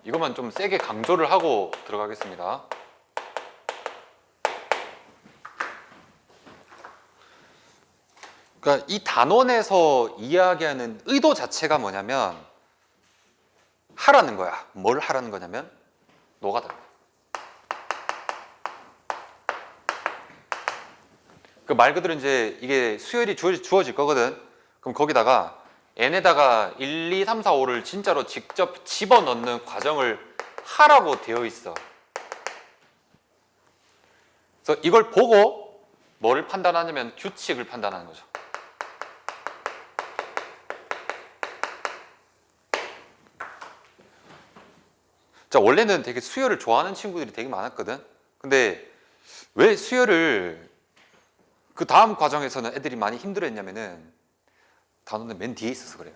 이것만 좀 세게 강조를 하고 들어가겠습니다. 그러니까 이 단원에서 이야기하는 의도 자체가 뭐냐면 하라는 거야. 뭘 하라는 거냐면 노가다. 그 말 그대로 이제 이게 수열이 주어질 거거든. 그럼 거기다가 n에다가 1, 2, 3, 4, 5를 진짜로 직접 집어넣는 과정을 하라고 되어 있어. 그래서 이걸 보고 뭐를 판단하냐면 규칙을 판단하는 거죠. 자, 원래는 되게 수열을 좋아하는 친구들이 되게 많았거든. 근데 왜 수열을 그 다음 과정에서는 애들이 많이 힘들어했냐면은 단원은 맨 뒤에 있어서 그래요.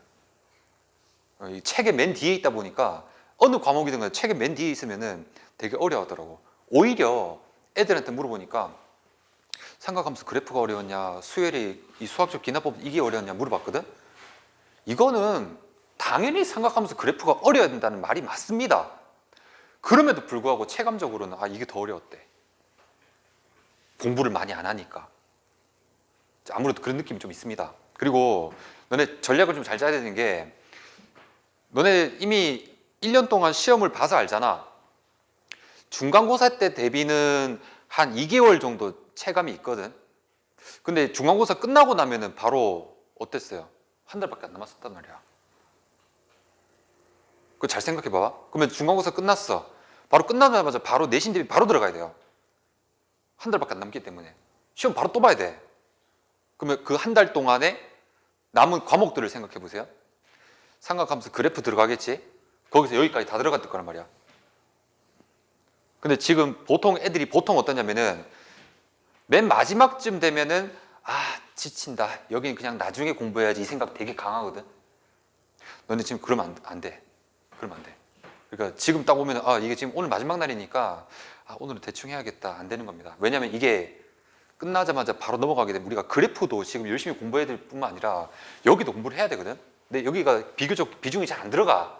이 책의 맨 뒤에 있다 보니까 어느 과목이든 간에 책의 맨 뒤에 있으면은 되게 어려워하더라고. 오히려 애들한테 물어보니까 삼각함수 그래프가 어려웠냐, 수열이 이 수학적 기납법 이게 어려웠냐 물어봤거든. 이거는 당연히 삼각함수 그래프가 어려야 된다는 말이 맞습니다. 그럼에도 불구하고 체감적으로는 이게 더 어려웠대. 공부를 많이 안 하니까. 아무래도 그런 느낌이 좀 있습니다. 그리고 너네 전략을 좀 잘 짜야 되는 게 너네 이미 1년 동안 시험을 봐서 알잖아. 중간고사 때 대비는 한 2개월 정도 체감이 있거든. 근데 중간고사 끝나고 나면은 바로 어땠어요? 한 달밖에 안 남았었단 말이야. 그거 잘 생각해 봐. 그러면 중간고사 끝났어. 바로 끝나자마자 바로 내신 대비 바로 들어가야 돼요. 한 달밖에 안 남기 때문에. 시험 바로 또 봐야 돼. 그러면 그 한 달 동안에 남은 과목들을 생각해 보세요. 삼각함수 그래프 들어가겠지? 거기서 여기까지 다 들어갔을 거란 말이야. 근데 지금 애들이 보통 어떠냐면은 맨 마지막쯤 되면은 지친다. 여기는 그냥 나중에 공부해야지 이 생각 되게 강하거든. 너네 지금 그러면 안 돼. 그러면 안 돼. 그러니까 지금 딱 오면 이게 지금 오늘 마지막 날이니까 오늘은 대충 해야겠다. 안 되는 겁니다. 왜냐면 이게 끝나자마자 바로 넘어가게 되면 우리가 그래프도 지금 열심히 공부해야 될 뿐만 아니라 여기도 공부를 해야 되거든. 근데 여기가 비교적 비중이 잘 안 들어가.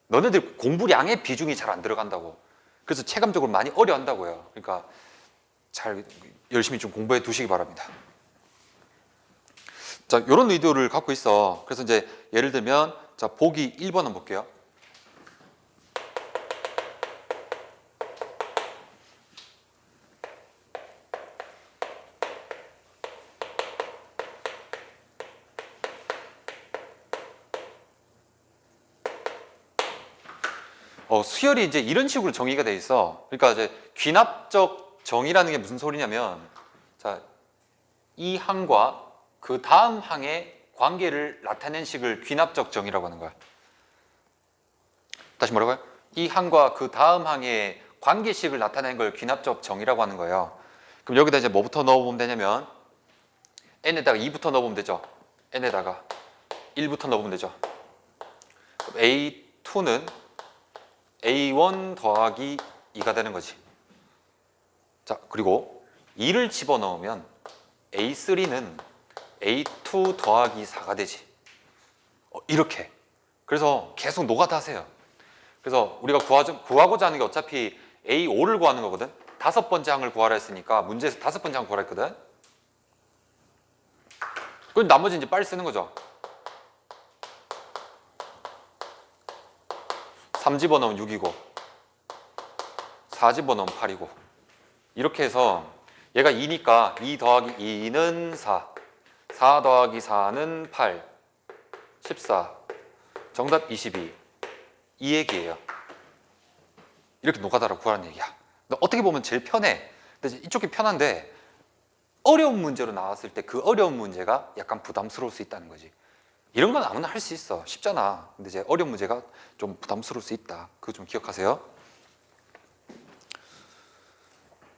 너네들 공부량의 비중이 잘 안 들어간다고. 그래서 체감적으로 많이 어려워한다고요. 그러니까 잘 열심히 좀 공부해 두시기 바랍니다. 자, 이런 의도를 갖고 있어. 그래서 이제 예를 들면 자, 보기 1번 한번 볼게요. 수열이 이제 이런 식으로 정의가 돼 있어. 그러니까 이제 귀납적 정의라는 게 무슨 소리냐면, 자, 이 항과 그 다음 항의 관계를 나타낸 식을 귀납적 정의라고 하는 거야. 다시 뭐라고요? 이 항과 그 다음 항의 관계식을 나타낸 걸 귀납적 정의라고 하는 거예요. 그럼 여기다 이제 뭐부터 넣어보면 되냐면 n에다가 2부터 넣어보면 되죠. n에다가 1부터 넣어보면 되죠. 그럼 a2는 a1 더하기 2가 되는 거지. 자, 그리고 2를 집어넣으면 a3는 a2 더하기 4가 되지. 이렇게. 그래서 계속 노가다 하세요. 그래서 우리가 구하고자 하는 게 어차피 a5를 구하는 거거든. 5번째 항을 구하라 했으니까 문제에서 5번째 항 구하라 했거든. 그럼 나머지 이제 빨리 쓰는 거죠. 3 집어넣으면 6이고 4 집어넣으면 8이고 이렇게 해서 얘가 2니까 2 더하기 2는 4 4 더하기 4는 8 14 정답 22 이 얘기예요. 이렇게 노가다로 구하라는 얘기야. 어떻게 보면 제일 편해. 근데 이쪽이 편한데 어려운 문제로 나왔을 때 그 어려운 문제가 약간 부담스러울 수 있다는 거지. 이런 건 아무나 할 수 있어. 쉽잖아. 근데 이제 어려운 문제가 좀 부담스러울 수 있다. 그거 좀 기억하세요.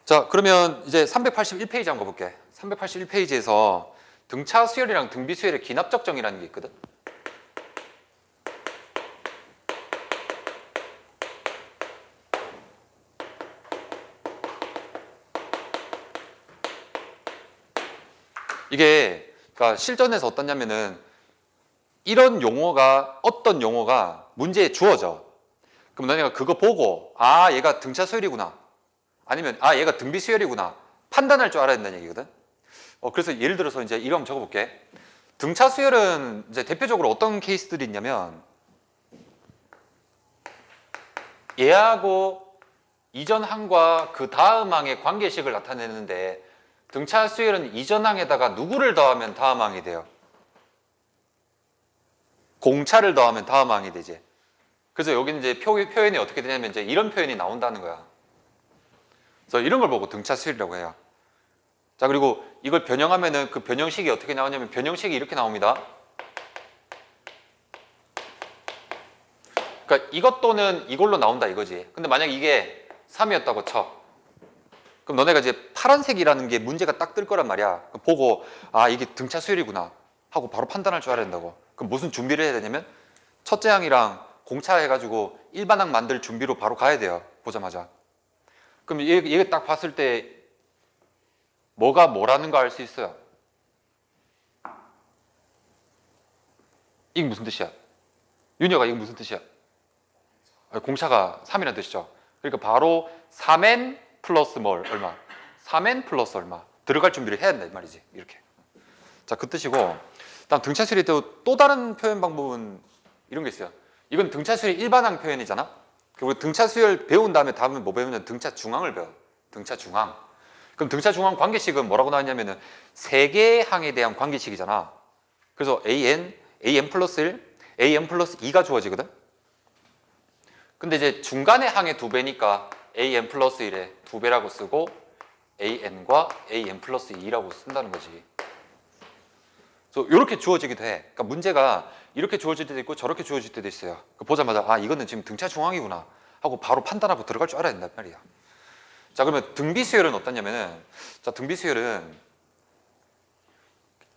자, 그러면 이제 381페이지 한번 가볼게. 381페이지에서 등차 수열이랑 등비 수열의 기납적 정의라는 게 있거든. 이게 그러니까 실전에서 어떠냐면은 이런 용어가 어떤 용어가 문제에 주어져. 그럼 너네가 그거 보고 아 얘가 등차 수열이구나 아니면 아 얘가 등비 수열이구나 판단할 줄 알아야 된다는 얘기거든. 그래서 예를 들어서 이제 이거 한번 적어볼게. 등차 수열은 이제 대표적으로 어떤 케이스들이 있냐면 얘하고 이전 항과 그 다음 항의 관계식을 나타내는데 등차 수열은 이전 항에다가 누구를 더하면 다음 항이 돼요? 공차를 더하면 다음 항이 되지. 그래서 여기는 이제 표현이 어떻게 되냐면 이제 이런 표현이 나온다는 거야. 그래서 이런 걸 보고 등차 수열이라고 해요. 자, 그리고 이걸 변형하면은 그 변형식이 어떻게 나오냐면 변형식이 이렇게 나옵니다. 그러니까 이것 또는 이걸로 나온다 이거지. 근데 만약 이게 3이었다고 쳐. 그럼 너네가 이제 파란색이라는 게 문제가 딱 뜰 거란 말이야. 보고 아 이게 등차 수열이구나 하고 바로 판단할 줄 알아야 된다고. 그럼 무슨 준비를 해야 되냐면 첫째 항이랑 공차 해가지고 일반항 만들 준비로 바로 가야 돼요. 보자마자. 그럼 얘 딱 봤을 때 뭐가 뭐라는 거 알 수 있어요. 이게 무슨 뜻이야? 윤여가 이게 무슨 뜻이야? 공차가 3이라는 뜻이죠. 그러니까 바로 3n 플러스 뭘 얼마? 3n 플러스 얼마? 들어갈 준비를 해야 된다 이 말이지. 이렇게. 자, 그 뜻이고 다음 등차수열이 또 다른 표현 방법은 이런 게 있어요. 이건 등차수열의 일반항 표현이잖아. 그리고 등차수열 배운 다음에 다음은 뭐 배우면 등차중항을 배워. 등차중항. 그럼 등차중항 관계식은 뭐라고 나왔냐면은 세 개의 항에 대한 관계식이잖아. 그래서 an 플러스 1, an 플러스 2가 주어지거든. 근데 이제 중간의 항의 2배니까 an 플러스 1의 2배라고 쓰고 an과 an 플러스 2라고 쓴다는 거지. 그래서 이렇게 주어지기도 해. 그러니까 문제가 이렇게 주어질 때도 있고 저렇게 주어질 때도 있어요. 보자마자 아 이거는 지금 등차 중앙이구나 하고 바로 판단하고 들어갈 줄 알아야 된단 말이야. 자, 그러면 등비수열은 어떠냐면은 자 등비수열은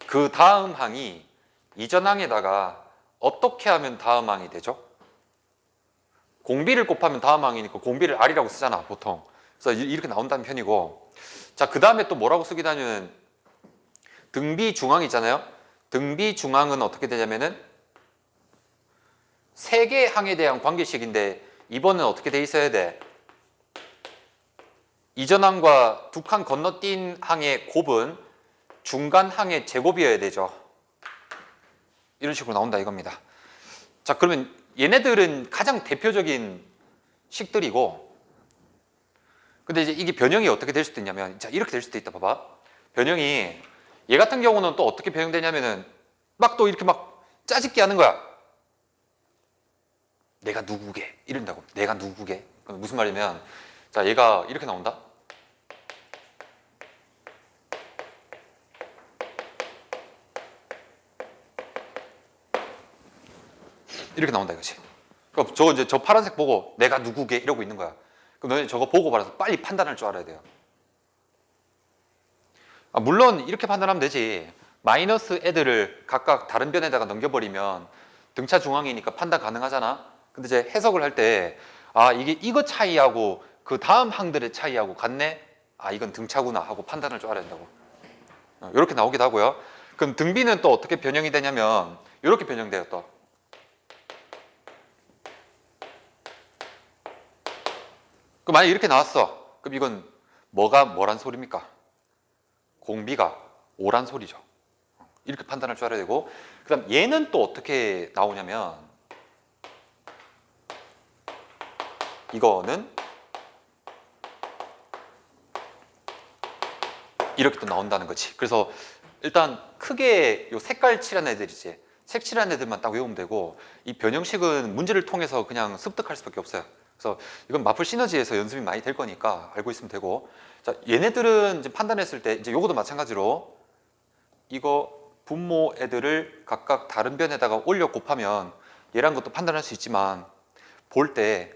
그 다음 항이 이전 항에다가 어떻게 하면 다음 항이 되죠? 공비를 곱하면 다음 항이니까 공비를 R이라고 쓰잖아 보통. 그래서 이렇게 나온다는 편이고 자 그 다음에 또 뭐라고 쓰기도 하냐면 등비중항 있잖아요. 등비중항은 어떻게 되냐면은 세 개의 항에 대한 관계식인데 이번은 어떻게 돼 있어야 돼? 이전 항과 두 칸 건너뛴 항의 곱은 중간 항의 제곱이어야 되죠. 이런 식으로 나온다 이겁니다. 자, 그러면 얘네들은 가장 대표적인 식들이고 근데 이제 이게 변형이 어떻게 될 수도 있냐면 자 이렇게 될 수도 있다 봐봐. 변형이 얘 같은 경우는 또 어떻게 변형되냐면은 막 또 이렇게 막 짜집기 하는 거야. 내가 누구게 이런다고. 내가 누구게. 무슨 말이냐면 자 얘가 이렇게 나온다. 이렇게 나온다 이거지. 그럼 저거 이제 저 파란색 보고 내가 누구게 이러고 있는 거야. 그럼 너네 저거 보고 말아서 빨리 판단할 줄 알아야 돼요. 물론 이렇게 판단하면 되지. 마이너스 애들을 각각 다른 변에다가 넘겨버리면 등차 중앙이니까 판단 가능하잖아. 근데 이제 해석을 할 때 아 이게 이거 차이하고 그 다음 항들의 차이하고 같네. 아 이건 등차구나 하고 판단할 줄 알아야 된다고. 이렇게 나오기도 하고요. 그럼 등비는 또 어떻게 변형이 되냐면 이렇게 변형돼요 또. 그럼 만약 이렇게 나왔어. 그럼 이건 뭐가 뭐란 소리입니까? 공비가 오란 소리죠. 이렇게 판단할 줄 알아야 되고 그 다음 얘는 또 어떻게 나오냐면 이거는 이렇게 또 나온다는 거지. 그래서 일단 크게 요 색깔 칠한 애들이지. 색 칠한 애들만 딱 외우면 되고 이 변형식은 문제를 통해서 그냥 습득할 수밖에 없어요. 그래서 이건 마플 시너지에서 연습이 많이 될 거니까 알고 있으면 되고 자 얘네들은 이제 판단했을 때 이제 요것도 마찬가지로 이거 분모 애들을 각각 다른 변에다가 올려 곱하면 얘란 것도 판단할 수 있지만 볼 때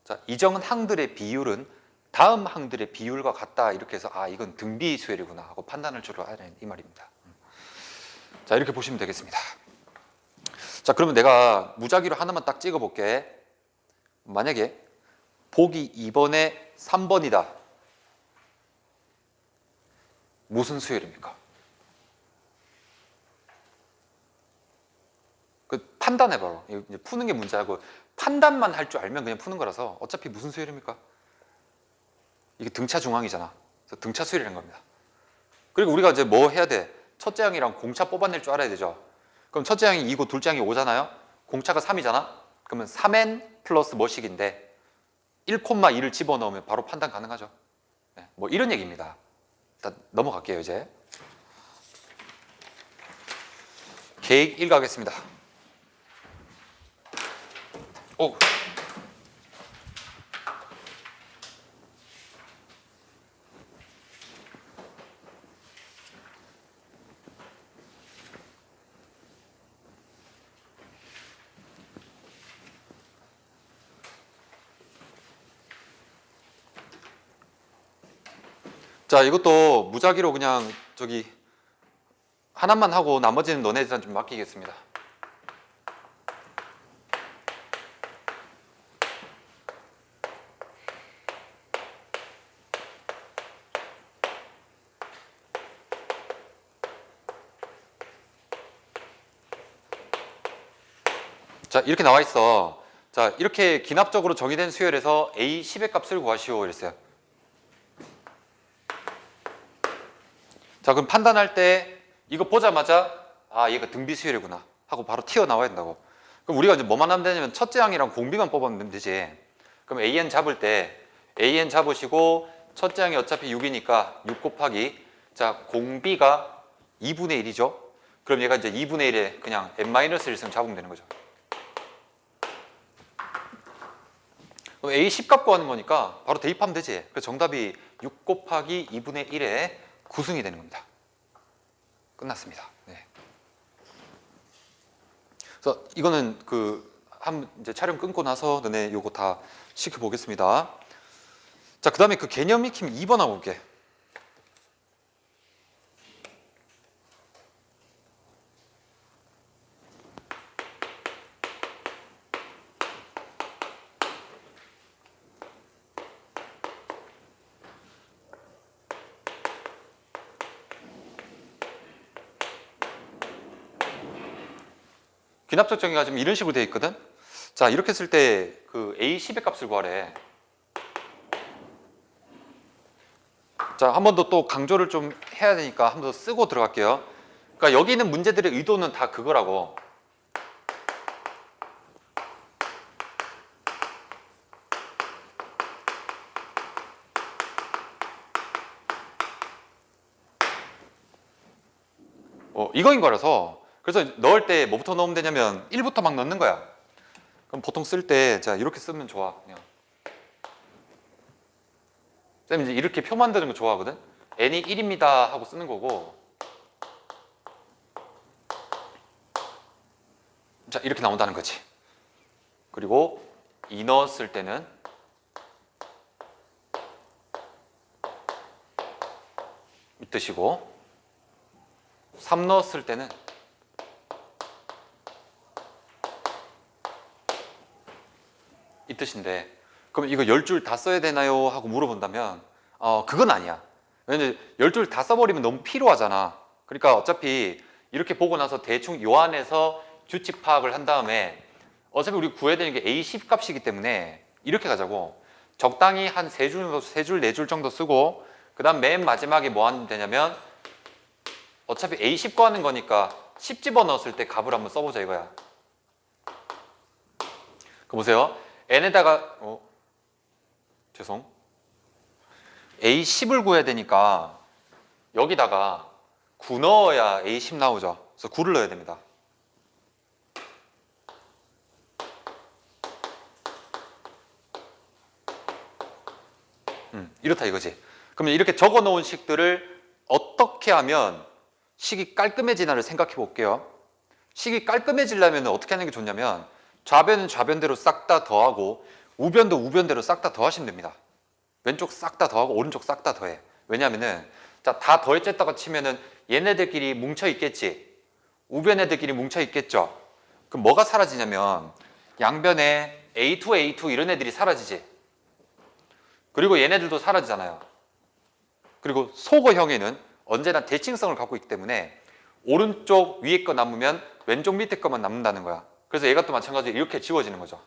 자, 이정 항들의 비율은 다음 항들의 비율과 같다 이렇게 해서 아 이건 등비 수열이구나 하고 판단할 줄 알아야 이 말입니다. 자 이렇게 보시면 되겠습니다. 자 그러면 내가 무작위로 하나만 딱 찍어 볼게. 만약에 보기 2번에 3번이다. 무슨 수열입니까? 그 판단해봐라. 이제 푸는 게 문제하고 판단만 할 줄 알면 그냥 푸는 거라서 어차피 무슨 수열입니까? 이게 등차 중앙이잖아. 그래서 등차 수열이라는 겁니다. 그리고 우리가 이제 뭐 해야 돼? 첫째 항이랑 공차 뽑아낼 줄 알아야 되죠. 그럼 첫째 항이 2고 둘째 항이 5잖아요. 공차가 3이잖아. 그러면 3n 플러스 뭐씩인데 1,2를 집어넣으면 바로 판단 가능하죠. 네, 뭐 이런 얘기입니다. 일단 넘어갈게요 이제. 계획 1 가겠습니다. 오. 자, 이것도 무작위로 그냥 저기 하나만 하고 나머지는 너네들한테 좀 맡기겠습니다. 자, 이렇게 나와 있어. 자, 이렇게 기납적으로 정의된 수열에서 A 10의 값을 구하시오 이랬어요. 자, 그럼 판단할 때 이거 보자마자 아, 얘가 등비 수열이구나 하고 바로 튀어나와야 된다고. 그럼 우리가 이제 뭐만 하면 되냐면 첫째 항이랑 공비만 뽑아내면 되지. 그럼 AN 잡을 때 AN 잡으시고 첫째 항이 어차피 6이니까 6 곱하기 자, 공비가 2분의 1이죠. 그럼 얘가 이제 2분의 1에 그냥 n-1승 잡으면 되는 거죠. 그럼 A 10값 구하는 거니까 바로 대입하면 되지. 그래서 정답이 6 곱하기 2분의 1의 9승이 되는 겁니다. 끝났습니다. 네. 그래서 이거는 한 이제 촬영 끊고 나서 너네 요거 다 시켜보겠습니다. 자, 그 다음에 그 개념 익힘 2번 하고 올게. 기납적 정의가 지금 이런 식으로 되어 있거든. 자, 이렇게 쓸 때 그 A 10의 값을 구하래. 자, 한 번 더 또 강조를 좀 해야 되니까 한 번 더 쓰고 들어갈게요. 그러니까 여기 있는 문제들의 의도는 다 그거라고. 이거인 거라서. 그래서 넣을 때 뭐부터 넣으면 되냐면 1부터 막 넣는 거야. 그럼 보통 쓸 때 자, 이렇게 쓰면 좋아. 그냥. 쌤 이제 이렇게 표 만드는 거 좋아하거든. n이 1입니다 하고 쓰는 거고. 자, 이렇게 나온다는 거지. 그리고 2 넣었을 때는 이 뜻이고 3 넣었을 때는 이 뜻인데, 그럼 이거 10줄 다 써야 되나요? 하고 물어본다면 그건 아니야. 왜냐면 10줄 다 써버리면 너무 피로하잖아. 그러니까 어차피 이렇게 보고 나서 대충 요 안에서 규칙 파악을 한 다음에 어차피 우리 구해야 되는 게 A10 값이기 때문에 이렇게 가자고. 적당히 한 3줄, 4줄 정도 쓰고 그 다음 맨 마지막에 뭐 하면 되냐면 어차피 A10 구하는 거니까 10 집어넣었을 때 값을 한번 써보자 이거야. 그 보세요. n에다가 죄송. A10을 구해야 되니까 여기다가 9 넣어야 A10 나오죠. 그래서 9를 넣어야 됩니다. 이렇다 이거지. 그러면 이렇게 적어 놓은 식들을 어떻게 하면 식이 깔끔해지나를 생각해 볼게요. 식이 깔끔해지려면 어떻게 하는 게 좋냐면 좌변은 좌변대로 싹 다 더하고 우변도 우변대로 싹 다 더하시면 됩니다. 왼쪽 싹 다 더하고 오른쪽 싹 다 더해. 왜냐면은 자, 다 더했다가 치면은 얘네들끼리 뭉쳐 있겠지. 우변 애들끼리 뭉쳐 있겠죠. 그럼 뭐가 사라지냐면 양변에 A2, A2 이런 애들이 사라지지. 그리고 얘네들도 사라지잖아요. 그리고 소거형에는 언제나 대칭성을 갖고 있기 때문에 오른쪽 위에 거 남으면 왼쪽 밑에 거만 남는다는 거야. 그래서 얘가 또 마찬가지로 이렇게 지워지는 거죠.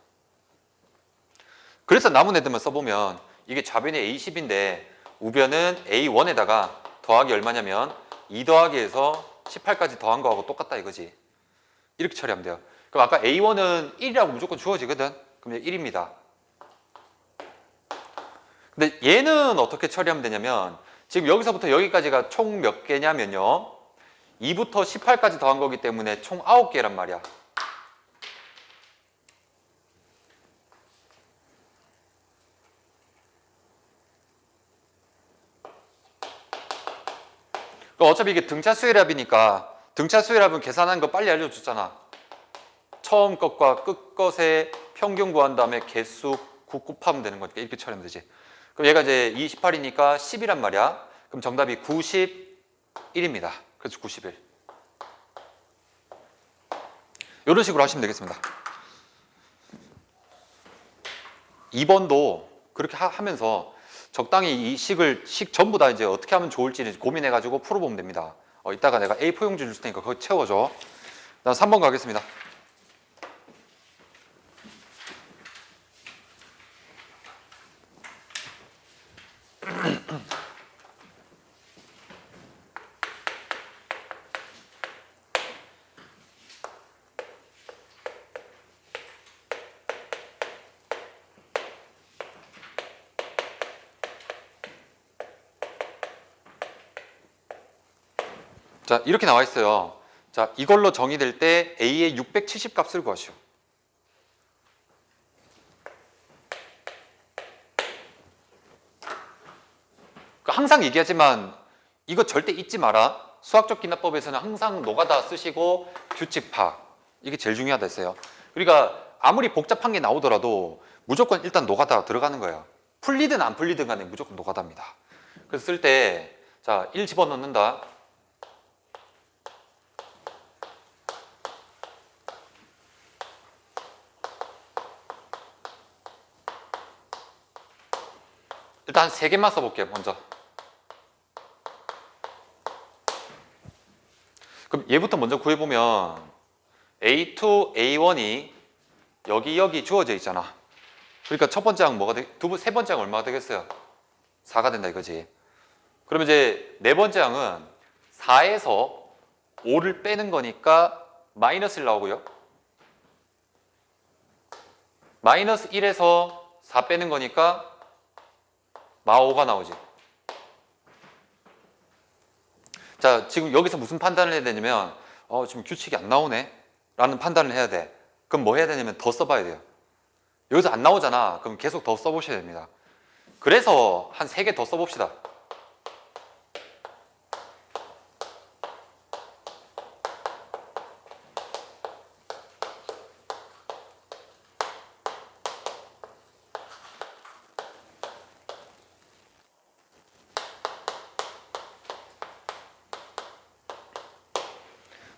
그래서 남은 애들만 써보면 이게 좌변이 A10인데 우변은 A1에다가 더하기 얼마냐면 2 더하기에서 18까지 더한 거하고 똑같다 이거지. 이렇게 처리하면 돼요. 그럼 아까 A1은 1이라고 무조건 주어지거든. 그럼 1입니다. 근데 얘는 어떻게 처리하면 되냐면 지금 여기서부터 여기까지가 총 몇 개냐면요. 2부터 18까지 더한 거기 때문에 총 9개란 말이야. 어차피 이게 등차 수열합이니까 등차 수열합은 계산한 거 빨리 알려줬잖아. 처음 것과 끝 것의 평균 구한 다음에 개수 9 곱하면 되는 거니까 이렇게 처리하면 되지. 그럼 얘가 이제 28이니까 10이란 말이야. 그럼 정답이 91입니다. 그래서 91. 이런 식으로 하시면 되겠습니다. 2번도 그렇게 하면서 적당히 이 식 전부 다 이제 어떻게 하면 좋을지 고민해가지고 풀어보면 됩니다. 이따가 내가 A4 용지 줄 테니까 그거 채워줘. 다음 3번 가겠습니다. 자, 이렇게 나와 있어요. 자, 이걸로 정의될 때 A의 670 값을 구하시오. 항상 얘기하지만 이거 절대 잊지 마라. 수학적 기납법에서는 항상 노가다 쓰시고 규칙 파악. 이게 제일 중요하다 했어요. 그러니까 아무리 복잡한 게 나오더라도 무조건 일단 노가다 들어가는 거예요. 풀리든 안 풀리든 간에 무조건 노가다입니다. 그래서 쓸 때 자, 1 집어넣는다. 일단 3개만 써볼게요. 먼저. 그럼 얘부터 먼저 구해보면 A2, A1이 여기 주어져 있잖아. 그러니까 첫 번째 항 뭐가 세 번째 항 얼마가 되겠어요? 4가 된다 이거지. 그러면 이제 네 번째 항은 4에서 5를 빼는 거니까 마이너스 1 나오고요. 마이너스 1에서 4 빼는 거니까 -5가 나오지. 자, 지금 여기서 무슨 판단을 해야 되냐면 지금 규칙이 안 나오네 라는 판단을 해야 돼. 그럼 뭐 해야 되냐면 더 써봐야 돼요. 여기서 안 나오잖아. 그럼 계속 더 써보셔야 됩니다. 그래서 한 3개 더 써봅시다.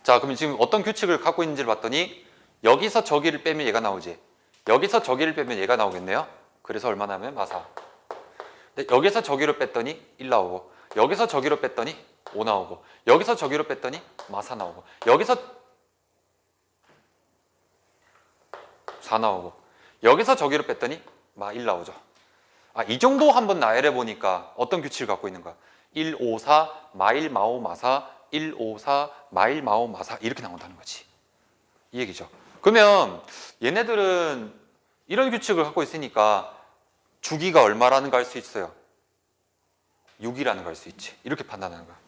자, 그럼 지금 어떤 규칙을 갖고 있는지를 봤더니 여기서 저기를 빼면 얘가 나오지. 여기서 저기를 빼면 얘가 나오겠네요. 그래서 얼마 나오면 마사. 근데 여기서 저기로 뺐더니 1 나오고 여기서 저기로 뺐더니 5 나오고 여기서 저기로 뺐더니 마사 나오고 여기서 4 나오고 여기서 저기로 뺐더니 마1 나오죠. 이 정도 한번 나열해 보니까 어떤 규칙을 갖고 있는 거야. 1, 5, 4, 마1, 마5, 마사 1, 5, 4, 마1, 마5, 마사 이렇게 나온다는 거지. 이 얘기죠. 그러면 얘네들은 이런 규칙을 갖고 있으니까 주기가 얼마라는 거 알 수 있어요. 6이라는 거 알 수 있지. 이렇게 판단하는 거야.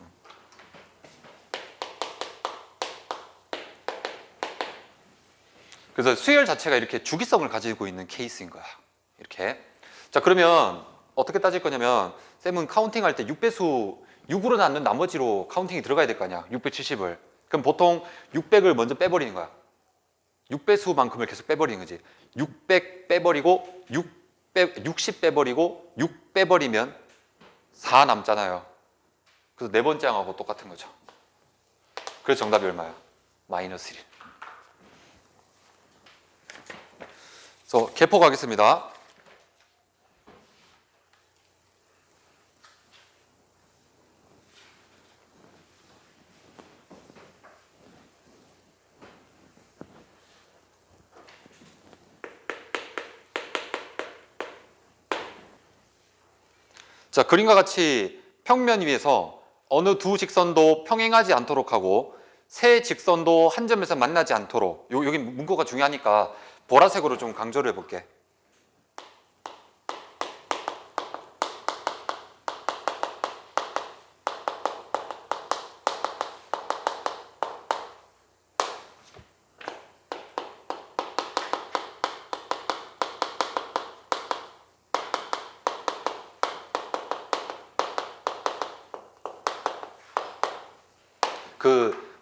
그래서 수열 자체가 이렇게 주기성을 가지고 있는 케이스인 거야. 이렇게. 자, 그러면 어떻게 따질 거냐면 쌤은 카운팅 할 때 6배수 6으로 낳는 나머지로 카운팅이 들어가야 될 거 아니야. 670을. 그럼 보통 600을 먼저 빼버리는 거야. 6배수만큼을 계속 빼버리는 거지. 600 빼버리고 60 빼버리고 6 빼버리면 4 남잖아요. 그래서 네 번째 항하고 똑같은 거죠. 그래서 정답이 얼마야? -1. 그래서 개포 가겠습니다. 자, 그림과 같이 평면 위에서 어느 두 직선도 평행하지 않도록 하고 세 직선도 한 점에서 만나지 않도록 여기 문구가 중요하니까 보라색으로 좀 강조를 해볼게.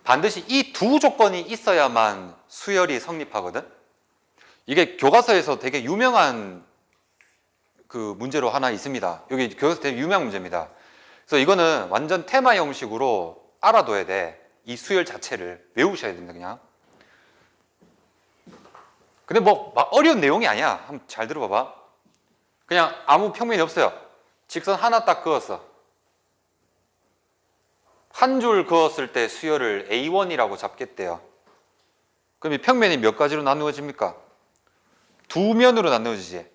반드시 이 두 조건이 있어야만 수열이 성립하거든. 이게 교과서에서 되게 유명한 그 문제로 하나 있습니다. 여기 교과서 되게 유명한 문제입니다. 그래서 이거는 완전 테마 형식으로 알아둬야 돼. 이 수열 자체를 외우셔야 된다 그냥. 근데 뭐 막 어려운 내용이 아니야. 한번 잘 들어봐봐. 그냥 아무 평면이 없어요. 직선 하나 딱 그었어. 한 줄 그었을 때 수열을 A1이라고 잡겠대요. 그럼 이 평면이 몇 가지로 나누어집니까? 두 면으로 나누어지지.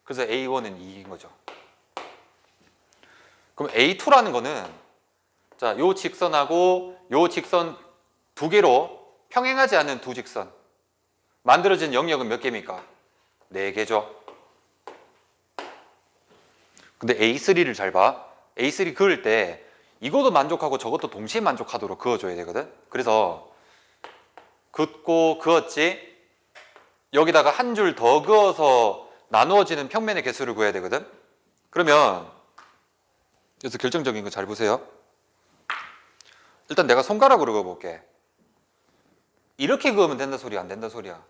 그래서 A1은 2인 거죠. 그럼 A2라는 거는 자, 요 직선하고 요 직선 두 개로 평행하지 않은 두 직선 만들어진 영역은 몇 개입니까? 4개죠. 근데 A3를 잘 봐. A3 그을 때 이것도 만족하고 저것도 동시에 만족하도록 그어줘야 되거든. 그래서 긋고 그었지. 여기다가 한 줄 더 그어서 나누어지는 평면의 개수를 구해야 되거든. 그러면 여기서 결정적인 거 잘 보세요. 일단 내가 손가락으로 그어볼게. 이렇게 그으면 된다 소리야, 안 된다 소리야?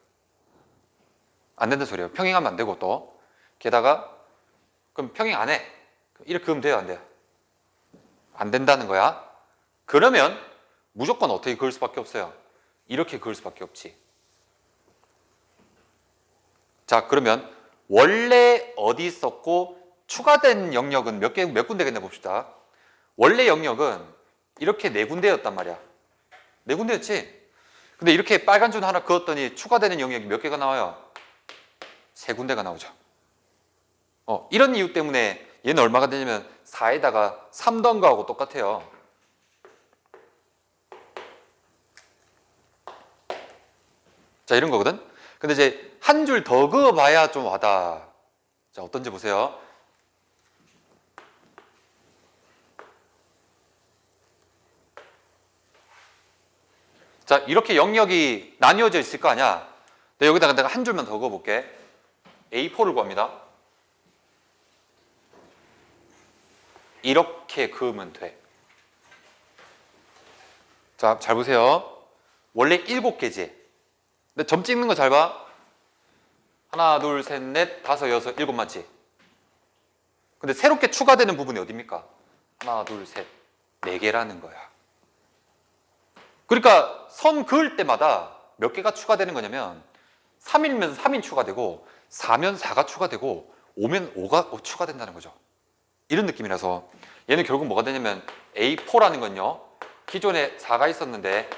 안 된다 소리야. 평행하면 안 되고 또 게다가 그럼 평행 안 해. 이렇게 그으면 돼요, 안 돼요? 안 된다는 거야. 그러면 무조건 어떻게 그을 수밖에 없어요? 이렇게 그을 수밖에 없지. 자, 그러면 원래 어디 있었고 추가된 영역은 몇 군데겠나 봅시다. 원래 영역은 이렇게 4군데였단 말이야. 4군데였지? 근데 이렇게 빨간 줄 하나 그었더니 추가되는 영역이 몇 개가 나와요? 3군데가 나오죠. 이런 이유 때문에 얘는 얼마가 되냐면 4에다가 3 더한 거하고 똑같아요. 자, 이런 거거든. 근데 이제 한 줄 더 그어봐야 좀 와다. 자, 어떤지 보세요. 자, 이렇게 영역이 나뉘어져 있을 거 아니야. 근데 여기다가 내가 한 줄만 더 그어볼게. A4를 구합니다. 이렇게 그으면 돼. 자, 잘 보세요. 원래 7개지. 근데 점 찍는 거 잘 봐. 하나, 둘, 셋, 넷, 다섯, 여섯, 일곱 맞지? 근데 새롭게 추가되는 부분이 어딥니까? 하나, 둘, 셋, 4개라는 거야. 그러니까 선 그을 때마다 몇 개가 추가되는 거냐면 3이면 3이 추가되고 4면 4가 추가되고 5면 5가 추가된다는 거죠. 이런 느낌이라서 얘는 결국 뭐가 되냐면 A4라는 건요. 기존에 4가 있었는데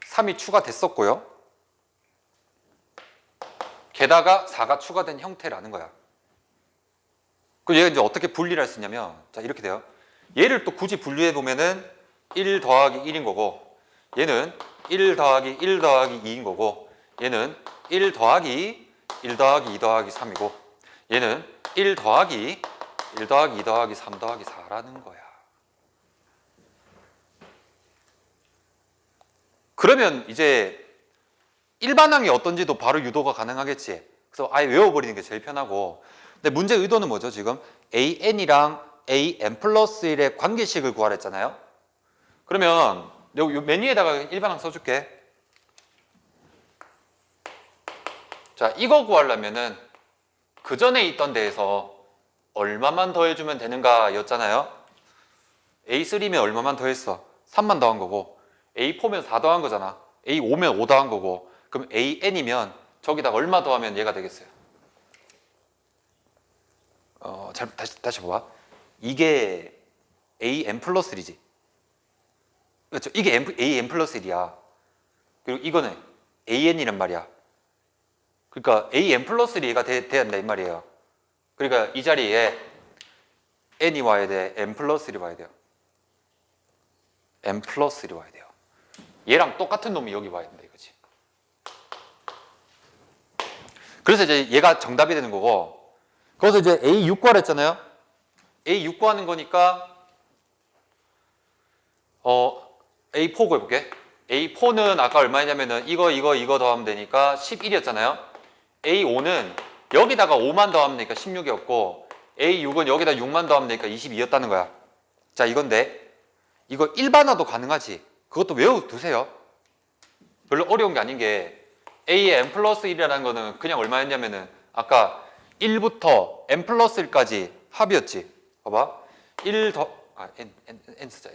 3이 추가됐었고요. 게다가 4가 추가된 형태라는 거야. 그럼 얘가 이제 어떻게 분리를 할 수 있냐면 자, 이렇게 돼요. 얘를 또 굳이 분류해 보면은 1 더하기 1인 거고 얘는 1 더하기 1 더하기 2인 거고 얘는 1 더하기 1 더하기 2 더하기 3이고 얘는 1 더하기 1 더하기 2 더하기 3 더하기 4라는 거야. 그러면 이제 일반항이 어떤지도 바로 유도가 가능하겠지. 그래서 아예 외워버리는 게 제일 편하고. 근데 문제 의도는 뭐죠? 지금 AN이랑 AN 플러스 1의 관계식을 구하라 했잖아요. 그러면 여기 메뉴에다가 일반항 써줄게. 자, 이거 구하려면은 그 전에 있던 데에서 얼마만 더해주면 되는가 였잖아요. A3면 얼마만 더했어? 3만 더한 거고 A4면 4 더한 거잖아. A5면 5 더한 거고 그럼 AN이면 저기다가 얼마 더하면 얘가 되겠어요? 다시 봐봐. 이게 AN 플러스 1이지. 그렇죠? 이게 AN 플러스 1이야. 그리고 이거는 AN이란 말이야. 그러니까 AN 플러스 1가 돼야 한다 이 말이에요. 그러니까 이 자리에 n이 와야 돼? n 플러스 1이 와야 돼요? n 플러스 1이 와야 돼요. 얘랑 똑같은 놈이 여기 와야 된다 이거지. 그래서 이제 얘가 정답이 되는 거고, 거기서 이제 A6 구하라 했잖아요. A6 구하는 거니까 A4 구해볼게. A4는 아까 얼마냐면은 이거 더하면 되니까 11이었잖아요. A5는 여기다가 5만 더하면 되니까 16이었고, A6은 여기다 6만 더하면 되니까 22였다는 거야. 자, 이건데 이거 일반화도 가능하지. 그것도 외워두세요. 별로 어려운 게 아닌 게 A의 n 플러스 1이라는 거는 그냥 얼마였냐면은 아까 1부터 n 플러스 1까지 합이었지. 봐봐. 1 더, n 쓰자,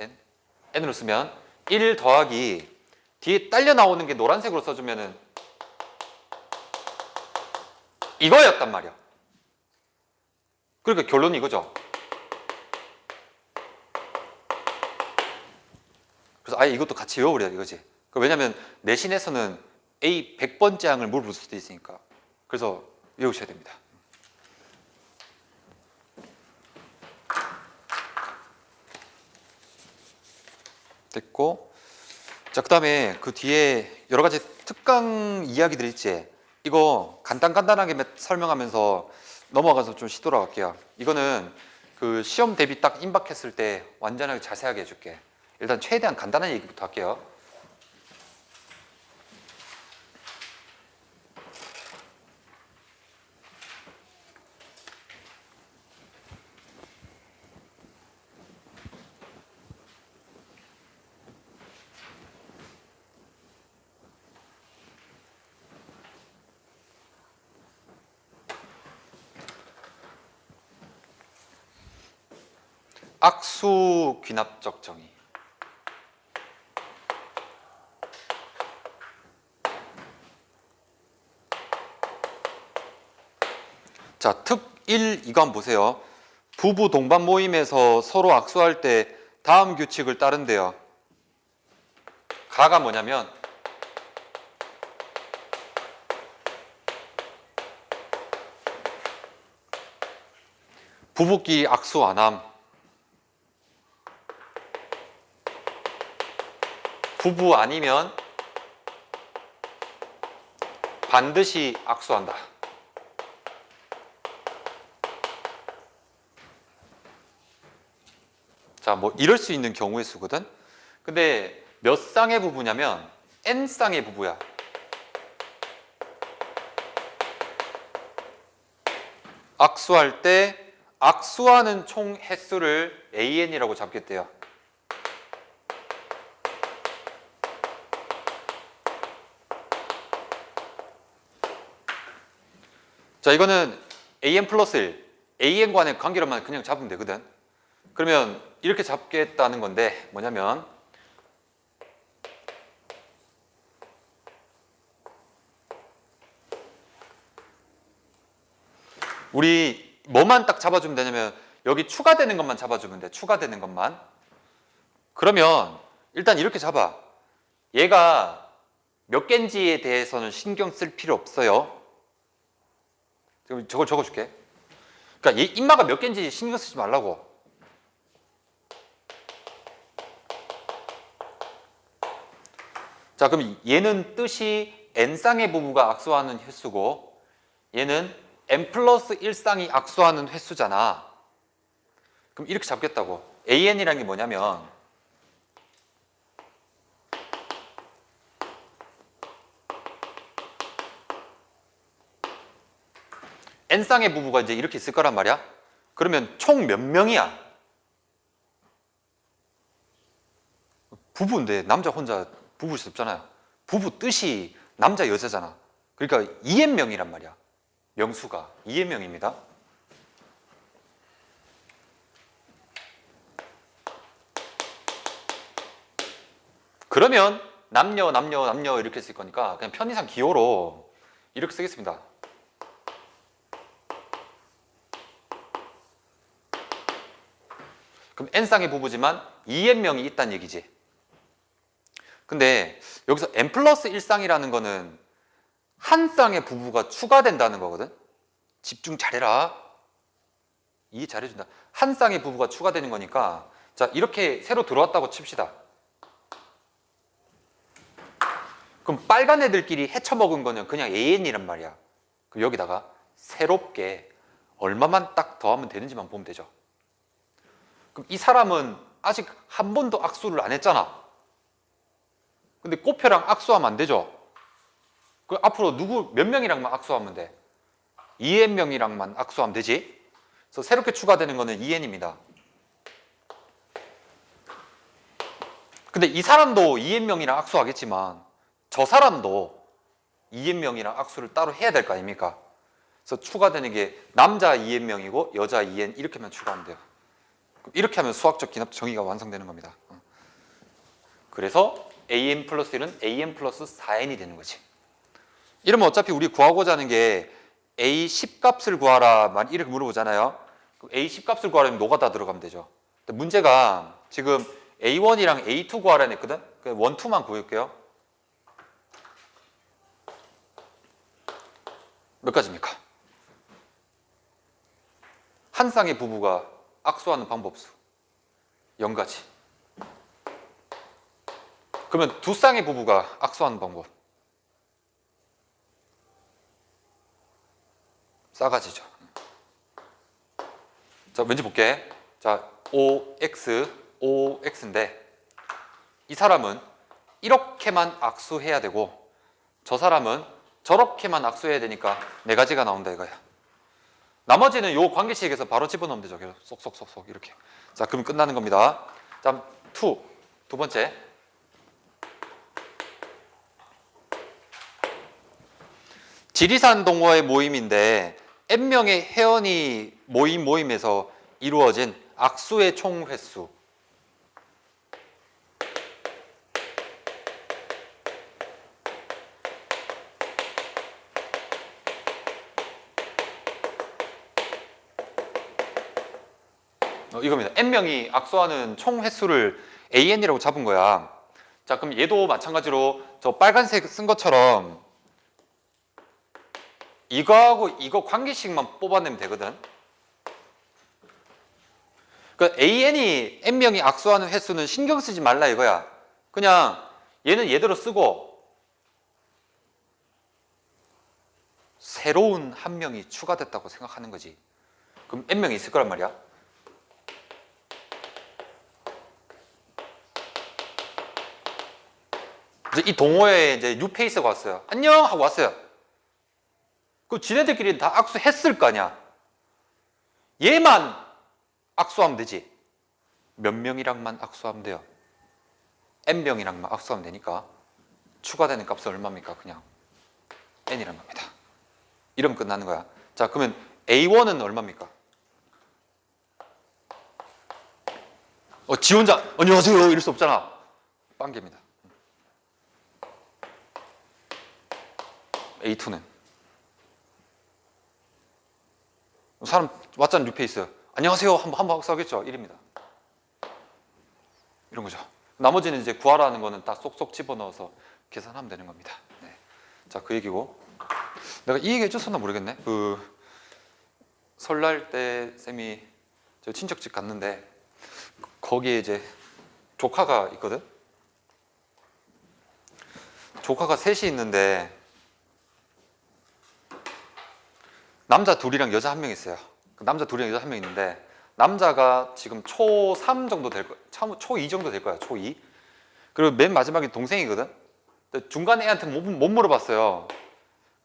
n으로 쓰면 1 더하기 뒤에 딸려 나오는 게 노란색으로 써주면은 이거였단 말이야. 그러니까 결론이 이거죠. 그래서 아예 이것도 같이 외워버려야 이거지. 왜냐면 내신에서는 A 100번째 항을 물어볼 수도 있으니까. 그래서 외우셔야 됩니다. 됐고, 자, 그 다음에 그 뒤에 여러 가지 특강 이야기들 있지. 이거 간단하게 설명하면서 넘어가서 좀 쉬도록 할게요. 이거는 그 시험 대비 딱 임박했을 때 완전하게 자세하게 해줄게. 일단 최대한 간단한 얘기부터 할게요. 악수 귀납적 정의. 자, 특 1 이거 한번 보세요. 부부 동반 모임에서 서로 악수할 때 다음 규칙을 따른대요. 가가 뭐냐면 부부끼리 악수 안 함. 부부 아니면 반드시 악수한다. 자, 뭐 이럴 수 있는 경우의 수거든. 근데 몇 쌍의 부부냐면 n 쌍의 부부야. 악수할 때 악수하는 총 횟수를 AN이라고 잡겠대요. 자, 이거는 AN 플러스 1, AN과의 관계로만 그냥 잡으면 되거든. 그러면 이렇게 잡겠다는 건데 뭐냐면 우리 뭐만 딱 잡아주면 되냐면 여기 추가되는 것만 잡아주면 돼. 추가되는 것만. 그러면 일단 이렇게 잡아. 얘가 몇 개인지에 대해서는 신경 쓸 필요 없어요. 저걸 적어줄게. 그러니까 얘 인마가 몇 개인지 신경 쓰지 말라고. 자, 그럼 얘는 뜻이 n쌍의 부부가 악수하는 횟수고 얘는 n 플러스 1쌍이 악수하는 횟수잖아. 그럼 이렇게 잡겠다고. AN이라는 게 뭐냐면 n쌍의 부부가 이제 이렇게 있을 거란 말이야. 그러면 총 몇 명이야? 부부인데 남자 혼자 부부일 수 없잖아요. 부부 뜻이 남자 여자잖아. 그러니까 2n명이란 말이야. 명수가 2n명입니다. 그러면 남녀 이렇게 쓸 거니까 그냥 편의상 기호로 이렇게 쓰겠습니다. 그럼 n쌍의 부부지만 2n명이 있다는 얘기지. 근데 여기서 n 플러스 1쌍이라는 거는 한 쌍의 부부가 추가된다는 거거든. 집중 잘해라. 이해 잘해준다. 한 쌍의 부부가 추가되는 거니까 자 이렇게 새로 들어왔다고 칩시다. 그럼 빨간 애들끼리 헤쳐먹은 거는 그냥 AN이란 말이야. 그럼 여기다가 새롭게 얼마만 딱 더하면 되는지만 보면 되죠. 그럼 이 사람은 아직 한 번도 악수를 안 했잖아. 근데 꽃표랑 악수하면 안 되죠. 그 앞으로 누구 몇 명이랑만 악수하면 돼? 2n명이랑만 악수하면 되지. 그래서 새롭게 추가되는 거는 2n입니다. 근데 이 사람도 2n명이랑 악수하겠지만 저 사람도 2n명이랑 악수를 따로 해야 될 거 아닙니까? 그래서 추가되는 게 남자 2n명이고 여자 2n 이렇게만 추가하면 돼요. 이렇게 하면 수학적 기납 정의가 완성되는 겁니다. 그래서 an 플러스 1은 an 플러스 4n이 되는 거지. 이러면 어차피 우리 구하고자 하는 게 a 10값을 구하라 이렇게 물어보잖아요. a 10값을 구하려면 노가다 들어가면 되죠. 근데 문제가 지금 a1이랑 a2 구하라 했거든. 1, 2만 구할게요. 몇 가지입니까? 한 쌍의 부부가 악수하는 방법수 0가지. 그러면 두 쌍의 부부가 악수하는 방법 4가지죠. 자, 왠지 볼게. 자, OX, OX인데 이 사람은 이렇게만 악수해야 되고 저 사람은 저렇게만 악수해야 되니까 4가지가 나온다 이거야. 나머지는 요 관계식에서 바로 집어넣으면 되죠. 계속 쏙쏙쏙쏙 이렇게. 자, 그럼 끝나는 겁니다. 다음 2, 두 번째. 지리산 동호회 모임인데 N명의 회원이 모임에서 이루어진 악수의 총 횟수. 이겁니다. N명이 악수하는 총 횟수를 AN이라고 잡은 거야. 자, 그럼 얘도 마찬가지로 저 빨간색 쓴 것처럼 이거하고 이거 관계식만 뽑아내면 되거든. 그러니까 AN이 N명이 악수하는 횟수는 신경 쓰지 말라 이거야. 그냥 얘는 얘대로 쓰고 새로운 한 명이 추가됐다고 생각하는 거지. 그럼 N명이 있을 거란 말이야. 이 동호회에 이제 뉴페이스가 왔어요. 안녕 하고 왔어요. 그 지네들끼리 다 악수했을 거 아니야. 얘만 악수하면 되지. 몇 명이랑만 악수하면 돼요. N명이랑만 악수하면 되니까 추가되는 값은 얼마입니까? 그냥 N이란 겁니다. 이러면 끝나는 거야. 자, 그러면 A1은 얼마입니까? 지 혼자 안녕하세요 이럴 수 없잖아. 빵개입니다. A2는 사람 왔잖아. 뉴페이스 안녕하세요 한번 악수하겠죠. 1입니다. 이런 거죠. 나머지는 이제 구하라는 거는 다 쏙쏙 집어넣어서 계산하면 되는 겁니다. 네. 자, 그 얘기고 내가 이 얘기 해줬었나 모르겠네. 그 설날 때 쌤이 저 친척집 갔는데 거기에 이제 조카가 있거든. 조카가 셋이 있는데 남자 둘이랑 여자 한 명 있어요. 남자 둘이랑 여자 한 명 있는데 남자가 지금 초3 정도 될 거야. 초2 정도 될 거야. 초2. 그리고 맨 마지막에 동생이거든. 근데 중간에 애한테 못 물어봤어요.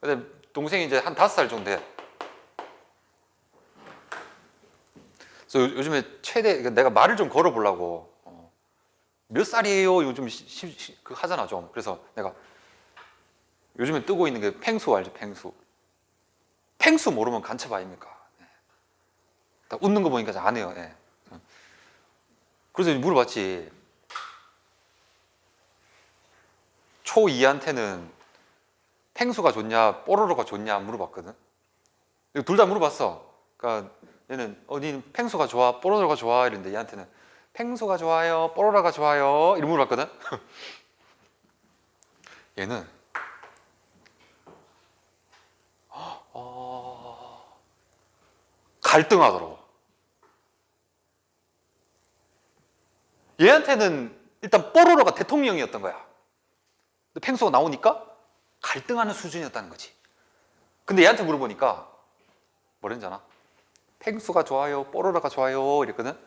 근데 동생이 이제 한 5살 정도 돼. 그래서 요즘에 내가 말을 좀 걸어보려고 몇 살이에요? 요즘 그 하잖아 좀. 그래서 내가 요즘에 뜨고 있는 게 팽수 알죠? 팽수. 팽수 모르면 간첩 아닙니까? 다 웃는 거 보니까 잘 안 해요. 네. 그래서 물어봤지. 초2한테는 팽수가 좋냐, 뽀로로가 좋냐 물어봤거든. 둘 다 물어봤어. 그러니까 얘는 니는 팽수가 좋아, 뽀로로가 좋아 이랬는데 얘한테는 팽수가 좋아요, 뽀로로가 좋아요 이렇게 물어봤거든. 얘는 갈등하더라고. 얘한테는 일단 뽀로로가 대통령이었던 거야. 근데 펭수가 나오니까 갈등하는 수준이었다는 거지. 근데 얘한테 물어보니까 뭐랬는지 아나? 펭수가 좋아요, 뽀로로가 좋아요 이랬거든.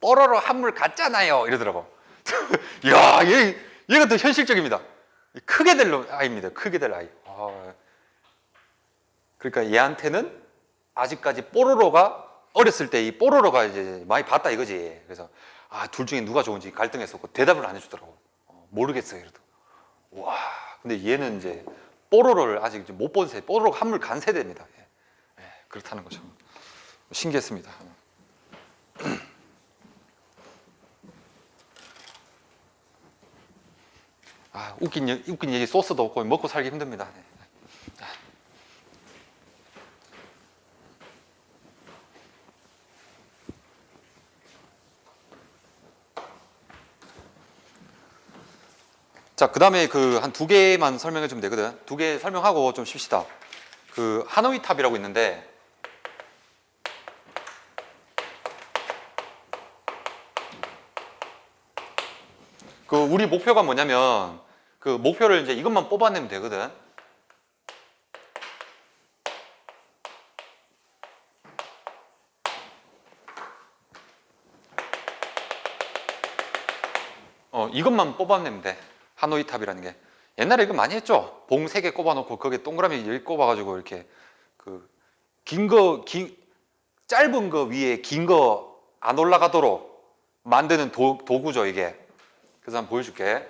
뽀로로 한물 같잖아요 이러더라고. 이야, 얘가 더 현실적입니다. 크게 될 아이입니다. 크게 될 아이. 그러니까 얘한테는 아직까지 뽀로로가 어렸을 때 이 뽀로로가 이제 많이 봤다 이거지. 그래서 둘 중에 누가 좋은지 갈등했었고 대답을 안 해주더라고. 모르겠어요 이러더라고. 와, 근데 얘는 이제 뽀로로를 아직 못 본 세대, 뽀로로가 한물 간 세대입니다. 그렇다는 거죠. 신기했습니다. 웃긴 얘기 소스도 없고 먹고 살기 힘듭니다. 자, 그 다음에 한 두 개만 설명해 주면 되거든. 두 개 설명하고 좀 쉽시다. 하노이 탑이라고 있는데, 우리 목표가 뭐냐면, 목표를 이제 이것만 뽑아내면 되거든. 이것만 뽑아내면 돼. 하노이 탑이라는 게. 옛날에 이거 많이 했죠. 봉 3개 꼽아놓고 거기에 동그라미 10 꼽아가지고 이렇게 짧은 거 위에 긴 거 안 올라가도록 만드는 도구죠, 이게. 그래서 한번 보여줄게.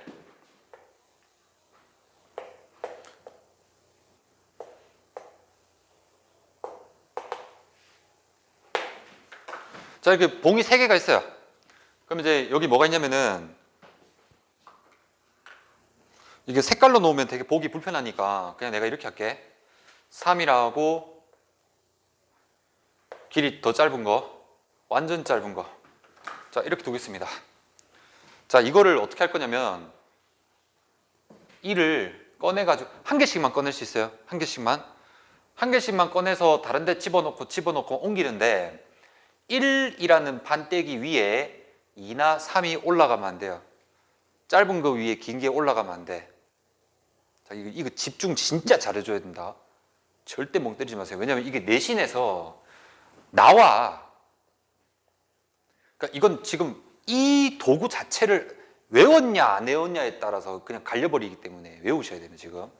자, 이렇게 봉이 3개가 있어요. 그럼 이제 여기 뭐가 있냐면은 이게 색깔로 놓으면 되게 보기 불편하니까 그냥 내가 이렇게 할게. 3이라고 길이 더 짧은 거, 완전 짧은 거. 자, 이렇게 두겠습니다. 자, 이거를 어떻게 할 거냐면 1을 꺼내가지고 한 개씩만 꺼낼 수 있어요. 한 개씩만 꺼내서 다른 데 집어넣고 옮기는데 1이라는 판때기 위에 2나 3이 올라가면 안 돼요. 짧은 거 위에 긴 게 올라가면 안 돼. 자, 이거 집중 진짜 잘해줘야 된다. 절대 멍 때리지 마세요. 왜냐면 이게 내신에서 나와. 그러니까 이건 지금 이 도구 자체를 외웠냐 안 외웠냐에 따라서 그냥 갈려버리기 때문에 외우셔야 돼요 지금.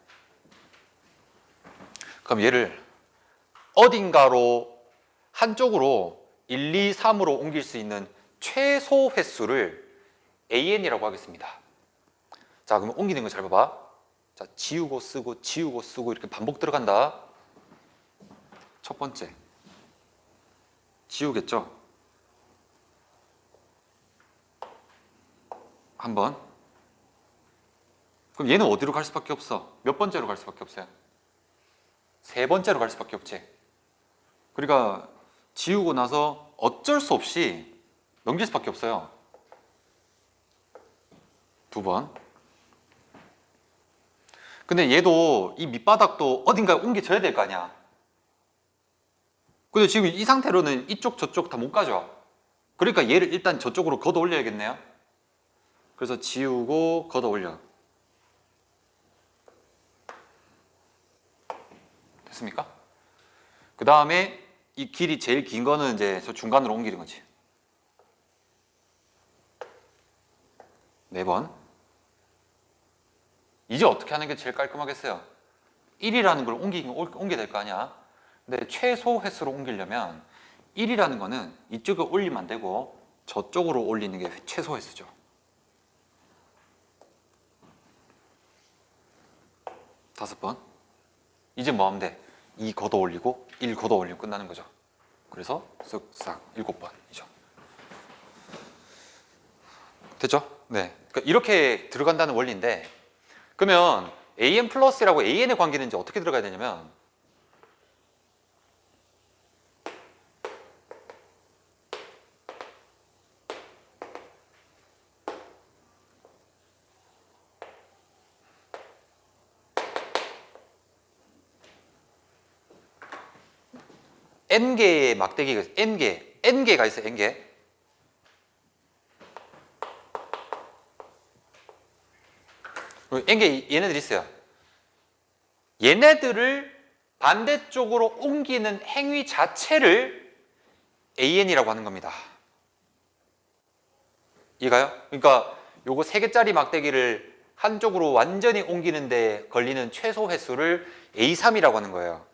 그럼 얘를 어딘가로 한쪽으로 1, 2, 3으로 옮길 수 있는 최소 횟수를 AN이라고 하겠습니다. 자, 그럼 옮기는 거 잘 봐봐. 자, 지우고 쓰고 이렇게 반복 들어간다. 첫 번째 지우겠죠? 한 번. 그럼 얘는 어디로 갈 수밖에 없어? 몇 번째로 갈 수밖에 없어요? 3번째로 갈 수밖에 없지. 그러니까 지우고 나서 어쩔 수 없이 넘길 수밖에 없어요. 2번. 근데 얘도 이 밑바닥도 어딘가에 옮겨져야 될 거 아니야. 근데 지금 이 상태로는 이쪽 저쪽 다 못 가죠. 그러니까 얘를 일단 저쪽으로 걷어 올려야겠네요. 그래서 지우고 걷어 올려. 됐습니까? 그 다음에 이 길이 제일 긴 거는 이제 저 중간으로 옮기는 거지. 4번. 이제 어떻게 하는 게 제일 깔끔하겠어요? 1이라는 걸 옮겨야 될 거 아니야. 근데 최소 횟수로 옮기려면 1이라는 거는 이쪽에 올리면 안 되고 저쪽으로 올리는 게 최소 횟수죠. 5번. 이제 뭐 하면 돼? 2 걷어 올리고 1 걷어 올리면 끝나는 거죠. 그래서 쓱싹 7번이죠. 됐죠? 네. 그러니까 이렇게 들어간다는 원리인데, 그러면 AN 플러스라고 AN의 관계는 이제 어떻게 들어가야 되냐면, N개의 막대기가 있어요. N개가 있어요. N개. N개 얘네들이 있어요. 얘네들을 반대쪽으로 옮기는 행위 자체를 AN이라고 하는 겁니다. 이해가요? 그러니까 요거 3개짜리 막대기를 한쪽으로 완전히 옮기는데 걸리는 최소 횟수를 A3이라고 하는 거예요.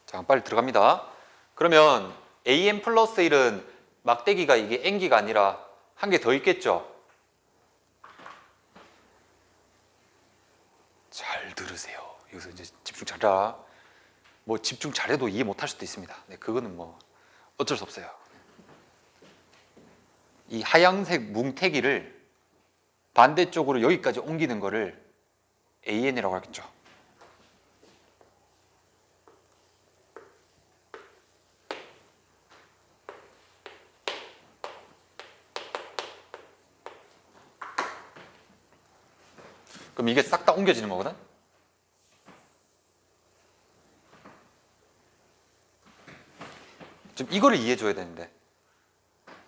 자, 빨리 들어갑니다. 그러면 AN 플러스 1은 막대기가 이게 N기가 아니라 한 개 더 있겠죠? 잘 들으세요. 여기서 이제 집중 잘해라. 뭐 집중 잘해도 이해 못할 수도 있습니다. 네, 그거는 뭐 어쩔 수 없어요. 이 하얀색 뭉태기를 반대쪽으로 여기까지 옮기는 거를 AN이라고 하겠죠. 그럼 이게 싹 다 옮겨지는 거거든? 지금 이거를 이해해 줘야 되는데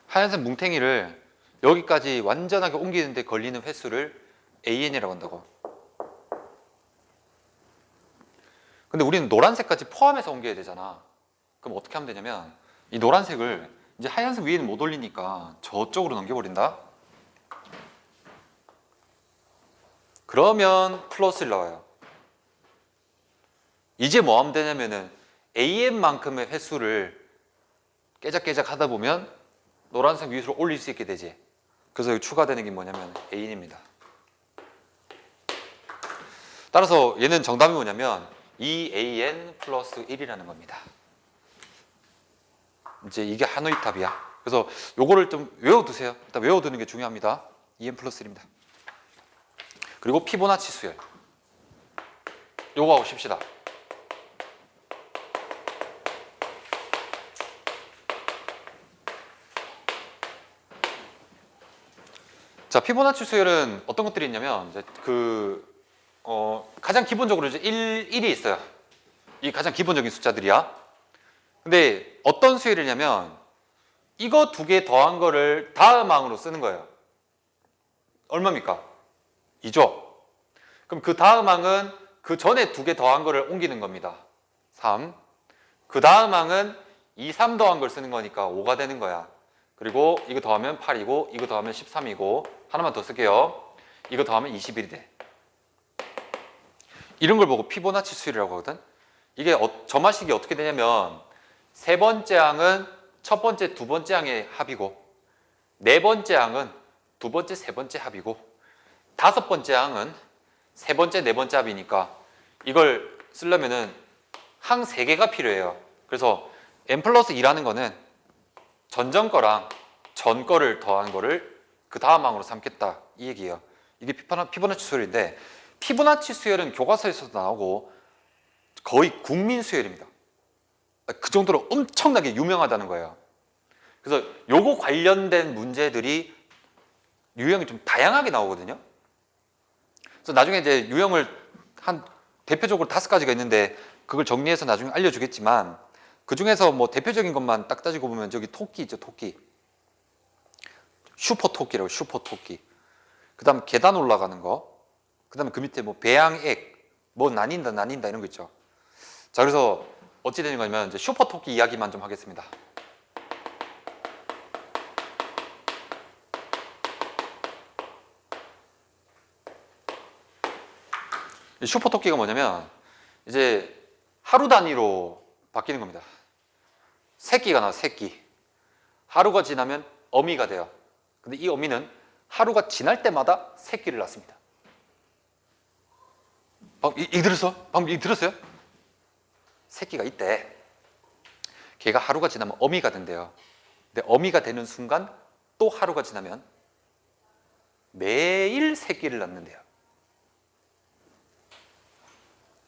하얀색 뭉탱이를 여기까지 완전하게 옮기는데 걸리는 횟수를 AN이라고 한다고. 근데 우리는 노란색까지 포함해서 옮겨야 되잖아. 그럼 어떻게 하면 되냐면 이 노란색을 이제 하얀색 위에는 못 올리니까 저쪽으로 넘겨버린다. 그러면 플러스를 나와요. 이제 뭐 하면 되냐면은 AN만큼의 횟수를 깨작깨작 하다 보면 노란색 위로 올릴 수 있게 되지. 그래서 여기 추가되는 게 뭐냐면 AN입니다. 따라서 얘는 정답이 뭐냐면 2AN 플러스 1이라는 겁니다. 이제 이게 하노이 탑이야. 그래서 요거를 좀 외워두세요. 일단 외워두는 게 중요합니다. 2N 플러스 1입니다. 그리고 피보나치 수열. 요거 하고 쉽시다. 자, 피보나치 수열은 어떤 것들이 있냐면 이제 가장 기본적으로 이제 1이 있어요. 이 가장 기본적인 숫자들이야. 근데 어떤 수열이냐면 이거 2개 더한 거를 다음 항으로 쓰는 거예요. 얼마입니까? 2죠. 그럼 그 다음 항은 그 전에 2개 더한 거를 옮기는 겁니다. 3. 그 다음 항은 2, 3 더한 걸 쓰는 거니까 5가 되는 거야. 그리고 이거 더하면 8이고 이거 더하면 13이고 하나만 더 쓸게요. 이거 더하면 21이 돼. 이런 걸 보고 피보나치 수열이라고 하거든. 이게 점화식이 어떻게 되냐면 세 번째 항은 첫 번째, 두 번째 항의 합이고 네 번째 항은 두 번째, 세 번째 합이고 다섯 번째 항은 세 번째, 네 번째 합이니까 이걸 쓰려면은 항 3개가 필요해요. 그래서 n 플러스 2라는 거는 전전 거랑 전 거를 더한 거를 그 다음 항으로 삼겠다 이 얘기예요. 이게 피보나치 수열인데 피보나치 수열은 교과서에서도 나오고 거의 국민 수열입니다. 그 정도로 엄청나게 유명하다는 거예요. 그래서 요거 관련된 문제들이 유형이 좀 다양하게 나오거든요. 그래서 나중에 이제 유형을 한 대표적으로 5가지가 있는데 그걸 정리해서 나중에 알려주겠지만 그 중에서 뭐 대표적인 것만 딱 따지고 보면 저기 토끼 있죠, 토끼. 슈퍼 토끼라고, 슈퍼 토끼. 그 다음 계단 올라가는 거. 그 다음에 그 밑에 뭐 배양액, 뭐 나뉜다 이런 거 있죠. 자, 그래서 어찌 되는 거냐면 이제 슈퍼 토끼 이야기만 좀 하겠습니다. 슈퍼 토끼가 뭐냐면 이제 하루 단위로 바뀌는 겁니다. 새끼가 나와, 새끼. 하루가 지나면 어미가 돼요. 근데 이 어미는 하루가 지날 때마다 새끼를 낳습니다. 방금 이 들었어? 방금 이 들었어요? 새끼가 있대. 걔가 하루가 지나면 어미가 된대요. 근데 어미가 되는 순간 또 하루가 지나면 매일 새끼를 낳는데요.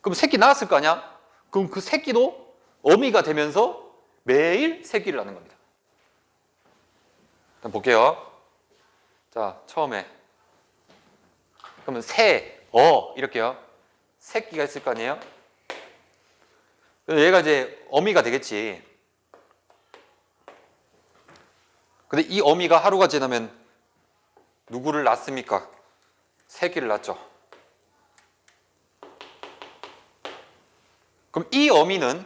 그럼 새끼 낳았을 거 아니야? 그럼 그 새끼도 어미가 되면서 매일 새끼를 낳는 겁니다. 일단 볼게요. 자, 처음에 그러면 이렇게요. 새끼가 있을 거 아니에요? 얘가 이제 어미가 되겠지. 근데 이 어미가 하루가 지나면 누구를 낳습니까? 새끼를 낳죠. 그럼 이 어미는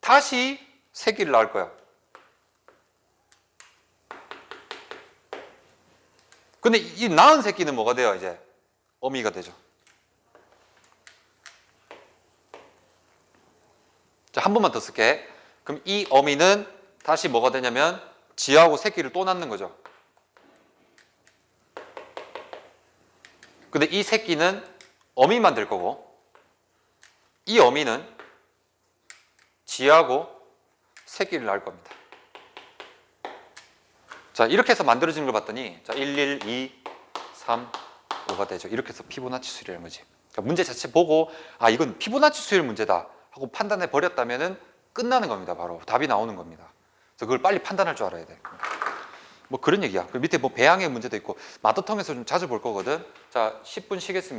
다시 새끼를 낳을 거야. 근데 이 낳은 새끼는 뭐가 돼요? 이제 어미가 되죠. 자, 한 번만 더 쓸게. 그럼 이 어미는 다시 뭐가 되냐면 지하고 새끼를 또 낳는 거죠. 근데 이 새끼는 어미만 될 거고, 이 어미는 지하고 새끼를 낳을 겁니다. 자, 이렇게 해서 만들어지는 걸 봤더니, 자, 1, 1, 2, 3, 5가 되죠. 이렇게 해서 피보나치 수열이라는 거지. 그러니까 문제 자체 보고, 아, 이건 피보나치 수열 문제다 하고 판단해 버렸다면은 끝나는 겁니다. 바로 답이 나오는 겁니다. 그래서 그걸 빨리 판단할 줄 알아야 돼. 뭐 그런 얘기야. 그 밑에 뭐 배양의 문제도 있고 마더텅에서 좀 자주 볼 거거든. 자, 10분 쉬겠습니다.